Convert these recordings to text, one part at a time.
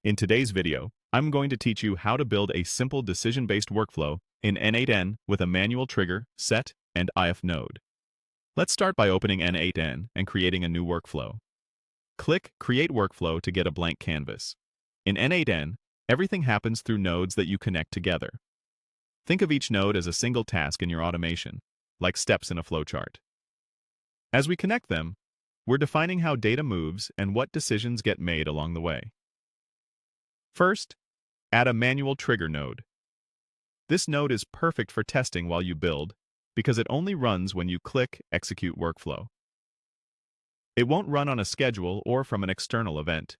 In today's video, I'm going to teach you how to build a simple decision-based workflow in n8n with a manual trigger, set, and if node. Let's start by opening n8n and creating a new workflow. Click Create Workflow to get a blank canvas. In n8n, everything happens through nodes that you connect together. Think of each node as a single task in your automation, like steps in a flowchart. As we connect them, we're defining how data moves and what decisions get made along the way. First, add a manual trigger node. This node is perfect for testing while you build because it only runs when you click Execute Workflow. It won't run on a schedule or from an external event,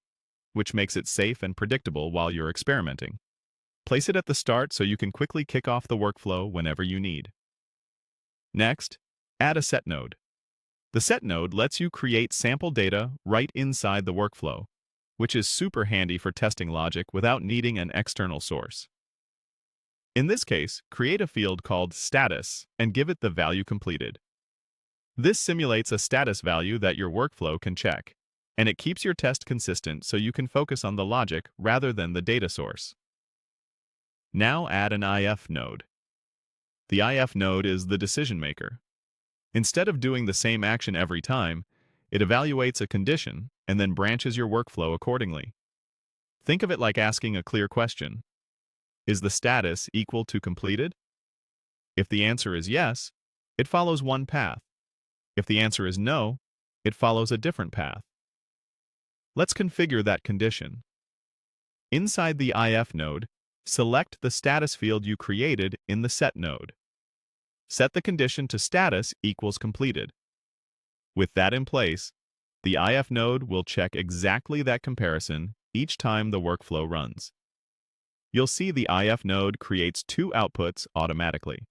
which makes it safe and predictable while you're experimenting. Place it at the start so you can quickly kick off the workflow whenever you need. Next, add a set node. The set node lets you create sample data right inside the workflow, which is super handy for testing logic without needing an external source. In this case, create a field called status and give it the value completed. This simulates a status value that your workflow can check, and it keeps your test consistent so you can focus on the logic rather than the data source. Now add an if node. The if node is the decision maker. Instead of doing the same action every time, it evaluates a condition and then branches your workflow accordingly. Think of it like asking a clear question. Is the status equal to completed? If the answer is yes, it follows one path. If the answer is no, it follows a different path. Let's configure that condition. Inside the if node, select the status field you created in the set node. Set the condition to status equals completed. With that in place, the if node will check exactly that comparison each time the workflow runs. You'll see the if node creates two outputs automatically.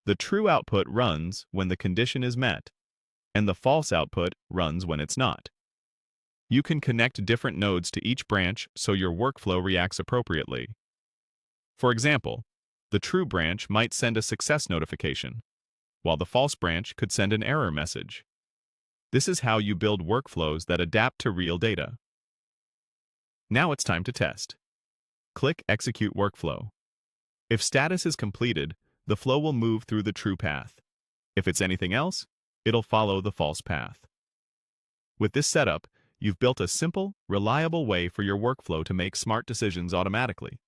The true output runs when the condition is met, and the false output runs when it's not. You can connect different nodes to each branch so your workflow reacts appropriately. For example, the true branch might send a success notification, while the false branch could send an error message. This is how you build workflows that adapt to real data. Now it's time to test. Click Execute Workflow. If status is completed, the flow will move through the true path. If it's anything else, it'll follow the false path. With this setup, you've built a simple, reliable way for your workflow to make smart decisions automatically.